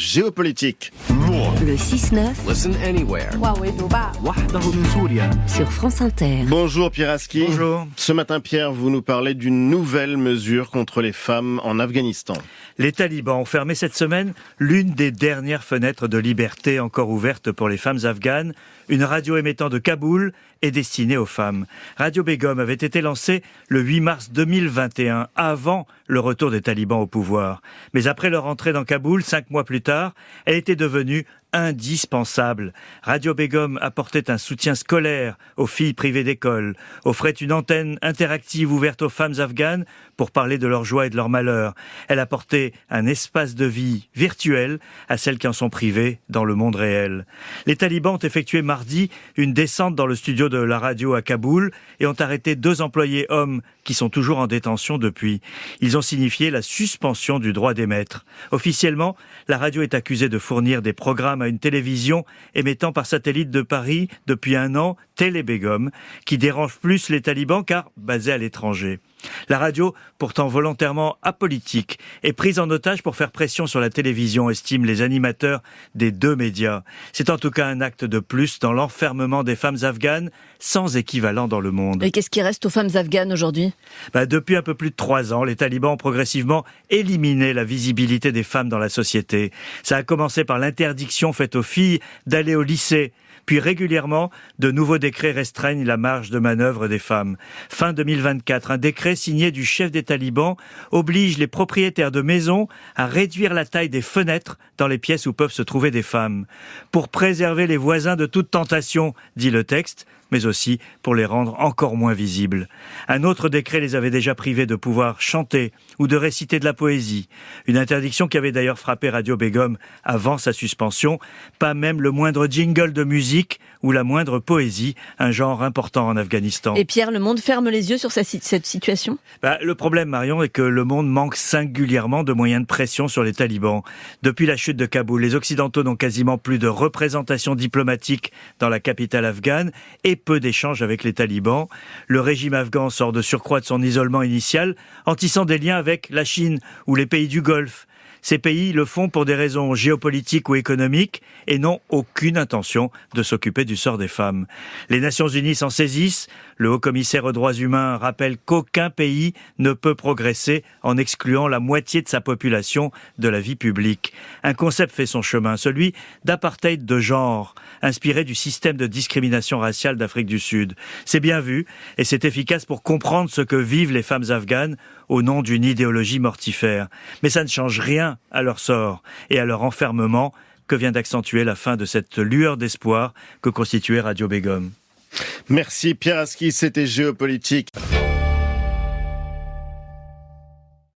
géopolitique. Le 6-9 Listen anywhere. sur France Inter. Bonjour Pierre Aski. Bonjour. Ce matin Pierre, vous nous parlez d'une nouvelle mesure contre les femmes en Afghanistan. Les talibans ont fermé cette semaine l'une des dernières fenêtres de liberté encore ouvertes pour les femmes afghanes. Une radio émettant de Kaboul est destinée aux femmes. Radio Begum avait été lancée le 8 mars 2021, avant le retour des talibans au pouvoir. Mais après leur entrée dans Kaboul, 5 mois plus tard, elle était devenue indispensable. Radio Begum apportait un soutien scolaire aux filles privées d'école, offrait une antenne interactive ouverte aux femmes afghanes pour parler de leur joie et de leur malheur. Elle apportait un espace de vie virtuel à celles qui en sont privées dans le monde réel. Les talibans ont effectué mardi une descente dans le studio de la radio à Kaboul et ont arrêté 2 employés hommes qui sont toujours en détention depuis. Ils ont signifié la suspension du droit d'émettre. Officiellement, la radio est accusée de fournir des programmes à une télévision émettant par satellite de Paris depuis 1 an, Télé Begum, qui dérange plus les talibans car basée à l'étranger. La radio, pourtant volontairement apolitique, est prise en otage pour faire pression sur la télévision, estiment les animateurs des 2 médias. C'est en tout cas un acte de plus dans l'enfermement des femmes afghanes, sans équivalent dans le monde. Et qu'est-ce qui reste aux femmes afghanes aujourd'hui ? Depuis un peu plus de 3 ans, les talibans ont progressivement éliminé la visibilité des femmes dans la société. Ça a commencé par l'interdiction faite aux filles d'aller au lycée. Puis régulièrement, de nouveaux décrets restreignent la marge de manœuvre des femmes. Fin 2024, un décret signé du chef des talibans oblige les propriétaires de maisons à réduire la taille des fenêtres dans les pièces où peuvent se trouver des femmes. Pour préserver les voisins de toute tentation, dit le texte, mais aussi pour les rendre encore moins visibles. Un autre décret les avait déjà privés de pouvoir chanter ou de réciter de la poésie. Une interdiction qui avait d'ailleurs frappé Radio Begum avant sa suspension. Pas même le moindre jingle de musique ou la moindre poésie, un genre important en Afghanistan. Et Pierre, le monde ferme les yeux sur cette situation ? Le problème, Marion, est que le monde manque singulièrement de moyens de pression sur les talibans. Depuis la chute de Kaboul, les Occidentaux n'ont quasiment plus de représentation diplomatique dans la capitale afghane et peu d'échanges avec les talibans. Le régime afghan sort de surcroît de son isolement initial en tissant des liens avec la Chine ou les pays du Golfe. Ces pays le font pour des raisons géopolitiques ou économiques et n'ont aucune intention de s'occuper du sort des femmes. Les Nations Unies s'en saisissent. Le haut-commissaire aux droits humains rappelle qu'aucun pays ne peut progresser en excluant la moitié de sa population de la vie publique. Un concept fait son chemin, celui d'apartheid de genre, inspiré du système de discrimination raciale d'Afrique du Sud. C'est bien vu et c'est efficace pour comprendre ce que vivent les femmes afghanes au nom d'une idéologie mortifère. Mais ça ne change rien à leur sort et à leur enfermement que vient d'accentuer la fin de cette lueur d'espoir que constituait Radio Begum. Merci Pierre Aski, c'était Géopolitique.